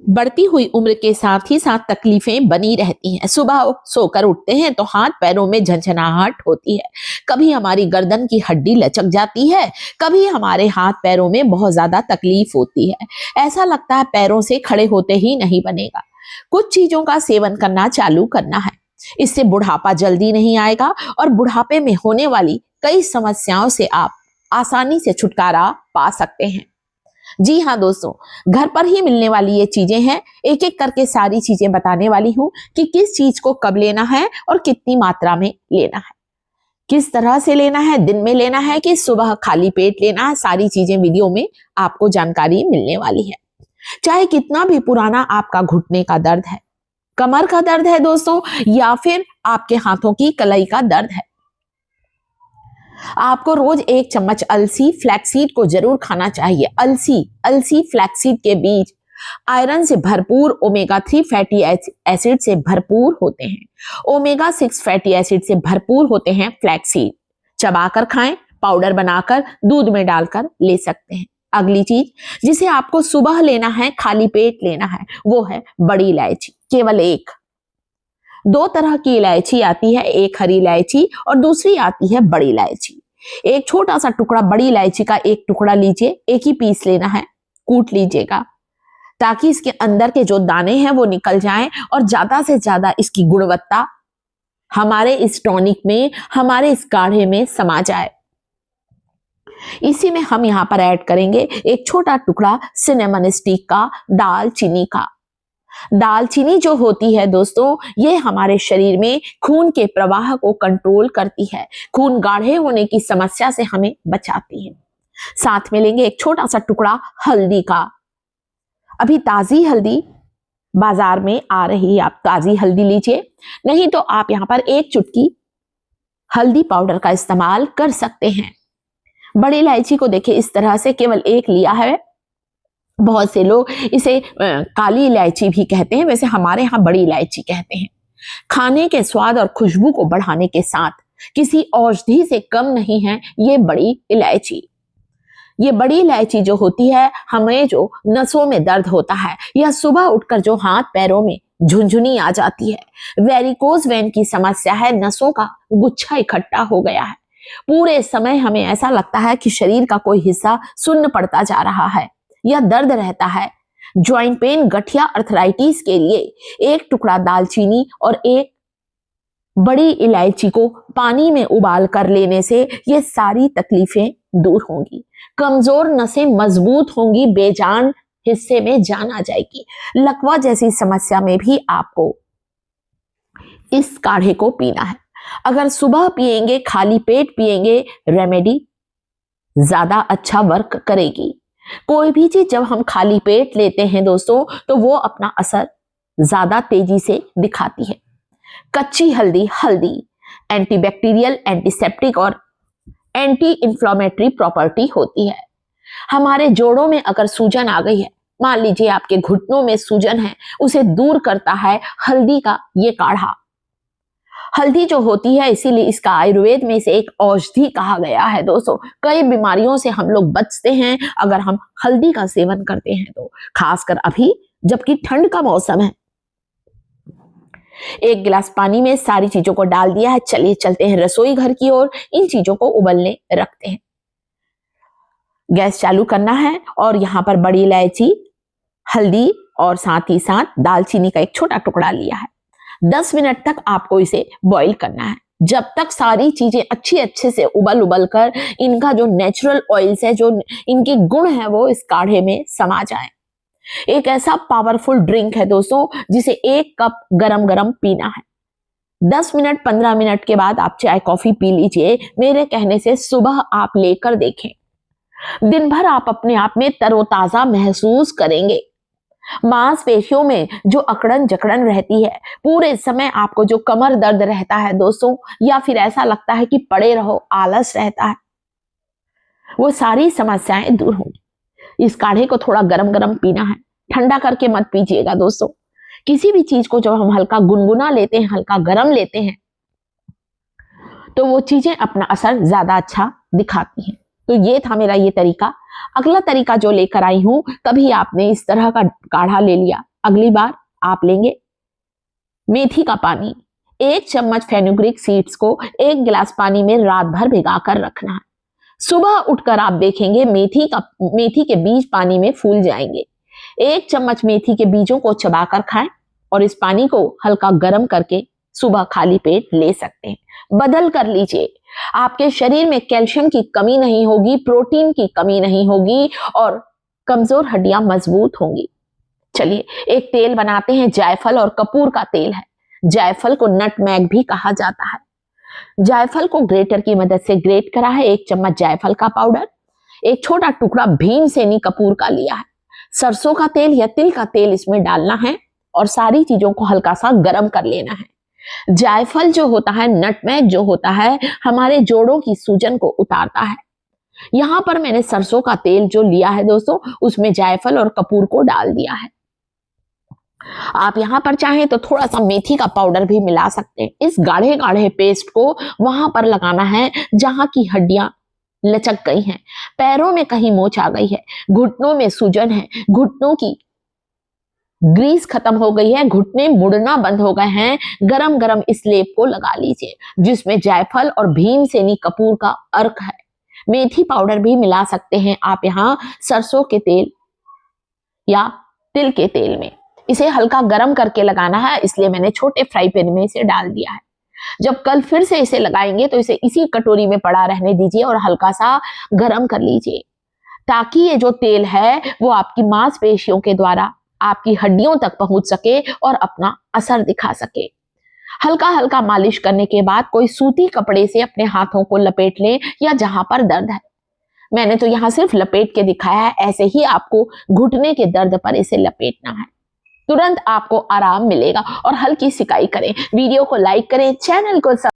बढ़ती हुई उम्र के साथ ही साथ तकलीफें बनी रहती हैं। सुबह सोकर उठते हैं तो हाथ पैरों में झंझनाहट होती है, कभी हमारी गर्दन की हड्डी लचक जाती है, कभी हमारे हाथ पैरों में बहुत ज्यादा तकलीफ होती है। ऐसा लगता है पैरों से खड़े होते ही नहीं बनेगा। कुछ चीजों का सेवन करना चालू करना है, इससे बुढ़ापा जल्दी नहीं आएगा और बुढ़ापे में होने वाली कई समस्याओं से आप आसानी से छुटकारा पा सकते हैं। जी हाँ दोस्तों, घर पर ही मिलने वाली ये चीजें हैं। एक एक करके सारी चीजें बताने वाली हूँ कि किस चीज को कब लेना है और कितनी मात्रा में लेना है, किस तरह से लेना है, दिन में लेना है कि सुबह खाली पेट लेना है। सारी चीजें वीडियो में आपको जानकारी मिलने वाली है। चाहे कितना भी पुराना आपका घुटने का दर्द है, कमर का दर्द है दोस्तों, या फिर आपके हाथों की कलाई का दर्द है, आपको रोज 1 चम्मच अलसी फ्लैक्सीड को जरूर खाना चाहिए। अलसी फ्लैक्सीड के बीज आयरन से भरपूर ओमेगा 3 फैटी एसिड से भरपूर होते हैं। ओमेगा 6 फैटी एसिड से भरपूर होते हैं फ्लैक्सीड। चबाकर खाएं, पाउडर बनाकर दूध में डालकर ले सकते हैं। अगली चीज जिसे आपको सुबह लेना है, खाली पेट लेना है, वो है बड़ी इलायची। केवल एक। 2 तरह की इलायची आती है, एक हरी इलायची और दूसरी आती है बड़ी इलायची। एक छोटा सा टुकड़ा बड़ी इलायची का एक टुकड़ा लीजिए, एक ही पीस लेना है, कूट लीजिएगा ताकि इसके अंदर के जो दाने हैं वो निकल जाएं और ज्यादा से ज्यादा इसकी गुणवत्ता हमारे इस टॉनिक में, हमारे इस काढ़े में समा जाए। इसी में हम यहां पर ऐड करेंगे एक छोटा टुकड़ा सिनेमन स्टिक का, दालचीनी का। दालचीनी जो होती है दोस्तों, ये हमारे शरीर में खून के प्रवाह को कंट्रोल करती है, खून गाढ़े होने की समस्या से हमें बचाती है। साथ में लेंगे एक छोटा सा टुकड़ा हल्दी का। अभी ताजी हल्दी बाजार में आ रही है, आप ताजी हल्दी लीजिए, नहीं तो आप यहां पर 1 चुटकी हल्दी पाउडर का इस्तेमाल कर सकते हैं। बड़ी इलायची को देखिए इस तरह से केवल एक लिया है। बहुत से लोग इसे काली इलायची भी कहते हैं, वैसे हमारे यहाँ बड़ी इलायची कहते हैं। खाने के स्वाद और खुशबू को बढ़ाने के साथ किसी औषधि से कम नहीं है ये बड़ी इलायची। ये बड़ी इलायची जो होती है, हमें जो नसों में दर्द होता है या सुबह उठकर जो हाथ पैरों में झुनझुनी आ जाती है, वेरिकोज वेन की समस्या है, नसों का गुच्छा इकट्ठा हो गया है, पूरे समय हमें ऐसा लगता है कि शरीर का कोई हिस्सा सुन्न पड़ता जा रहा है या दर्द रहता है, ज्वाइंट पेन, गठिया, अर्थराइटिस के लिए 1 टुकड़ा दालचीनी और 1 बड़ी इलायची को पानी में उबाल कर लेने से ये सारी तकलीफें दूर होंगी। कमजोर नसें मजबूत होंगी, बेजान हिस्से में जान आ जाएगी। लकवा जैसी समस्या में भी आपको इस काढ़े को पीना है। अगर सुबह पिएंगे, खाली पेट पिएंगे, रेमेडी ज्यादा अच्छा वर्क करेगी। कोई भी चीज जब हम खाली पेट लेते हैं दोस्तों, तो वो अपना असर ज्यादा तेजी से दिखाती है। कच्ची हल्दी एंटीबैक्टीरियल, एंटीसेप्टिक और एंटी इंफ्लेमेटरी प्रॉपर्टी होती है। हमारे जोड़ों में अगर सूजन आ गई है, मान लीजिए आपके घुटनों में सूजन है, उसे दूर करता है हल्दी का ये काढ़ा। हल्दी जो होती है, इसीलिए इसका आयुर्वेद में से एक औषधि कहा गया है दोस्तों। कई बीमारियों से हम लोग बचते हैं अगर हम हल्दी का सेवन करते हैं तो, खासकर अभी जबकि ठंड का मौसम है। 1 गिलास पानी में सारी चीजों को डाल दिया है। चलिए चलते हैं रसोई घर की ओर, इन चीजों को उबलने रखते हैं। गैस चालू करना है और यहां पर बड़ी इलायची, हल्दी और साथ ही साथ दालचीनी का एक छोटा टुकड़ा लिया है। 10 मिनट तक आपको इसे बॉईल करना है, जब तक सारी चीजें अच्छे से उबल कर इनका जो नेचुरल ऑयल्स है, जो इनके गुण है, वो इस काढ़े में समा जाए। एक ऐसा पावरफुल ड्रिंक है दोस्तों जिसे 1 कप गरम गरम पीना है। 10 मिनट 15 मिनट के बाद आप चाय कॉफी पी लीजिए। मेरे कहने से सुबह आप लेकर देखें, दिन भर आप अपने आप में तरोताजा महसूस करेंगे। मांसपेशियों में जो अकड़न जकड़न रहती है, पूरे समय आपको जो कमर दर्द रहता है दोस्तों, या फिर ऐसा लगता है कि पड़े रहो, आलस रहता है, वो सारी समस्याएं दूर होंगी। इस काढ़े को थोड़ा गरम गरम पीना है, ठंडा करके मत पीजिएगा दोस्तों। किसी भी चीज को जब हम हल्का गुनगुना लेते हैं, हल्का गरम लेते हैं, तो वो चीजें अपना असर ज्यादा अच्छा दिखाती हैं। तो ये था मेरा ये तरीका। अगला तरीका जो लेकर आई हूं, कभी आपने इस तरह का काढ़ा ले लिया, अगली बार आप लेंगे मेथी का पानी, 1 चम्मच फेनुग्रीक सीड्स को 1 गिलास पानी में रात भर भिगाकर रखना है। सुबह उठकर आप देखेंगे मेथी के बीज पानी में फूल जाएंगे। 1 चम्मच मेथी के बीजों को चबाकर खाएं और इस पानी को हल्का गर्म करके सुबह खाली पेट ले सकते हैं। बदल कर लीजिए, आपके शरीर में कैल्शियम की कमी नहीं होगी, प्रोटीन की कमी नहीं होगी और कमजोर हड्डियां मजबूत होंगी। चलिए एक तेल बनाते हैं, जायफल और कपूर का तेल है। जायफल को नटमैग भी कहा जाता है। जायफल को ग्रेटर की मदद से ग्रेट करा है। 1 चम्मच जायफल का पाउडर, एक छोटा टुकड़ा भीमसेनी कपूर का लिया है। सरसों का तेल या तिल का तेल इसमें डालना है और सारी चीजों को हल्का सा गर्म कर लेना है। जायफल जो होता है, नटमैग जो होता है, हमारे जोड़ों की सूजन को उतारता है। यहां पर मैंने सरसों का तेल जो लिया है दोस्तों, उसमें जायफल और कपूर को डाल दिया है। आप यहां पर चाहें तो थोड़ा सा मेथी का पाउडर भी मिला सकते हैं। इस गाढ़े गाढ़े पेस्ट को वहां पर लगाना है जहां की हड्डियां लचक गई हैं, पैरों में कहीं मोच आ गई है, घुटनों में सूजन है, घुटनों की ग्रीस खत्म हो गई है, घुटने मुड़ना बंद हो गए हैं। गरम गरम इस लेप को लगा लीजिए जिसमें जायफल और भीमसेनी कपूर का अर्क है। मेथी पाउडर भी मिला सकते हैं आप यहाँ सरसों के तेल या तिल के तेल में। इसे हल्का गरम करके लगाना है, इसलिए मैंने छोटे फ्राई पैन में इसे डाल दिया है। जब कल फिर से इसे लगाएंगे तो इसे इसी कटोरी में पड़ा रहने दीजिए और हल्का सा गरम कर लीजिए, ताकि ये जो तेल है वो आपकी मांसपेशियों के द्वारा आपकी हड्डियों तक पहुंच सके और अपना असर दिखा सके। हल्का हल्का मालिश करने के बाद कोई सूती कपड़े से अपने हाथों को लपेट लें या जहां पर दर्द है। मैंने तो यहाँ सिर्फ लपेट के दिखाया है, ऐसे ही आपको घुटने के दर्द पर इसे लपेटना है। तुरंत आपको आराम मिलेगा और हल्की सिकाई करें। वीडियो को लाइक करें, चैनल को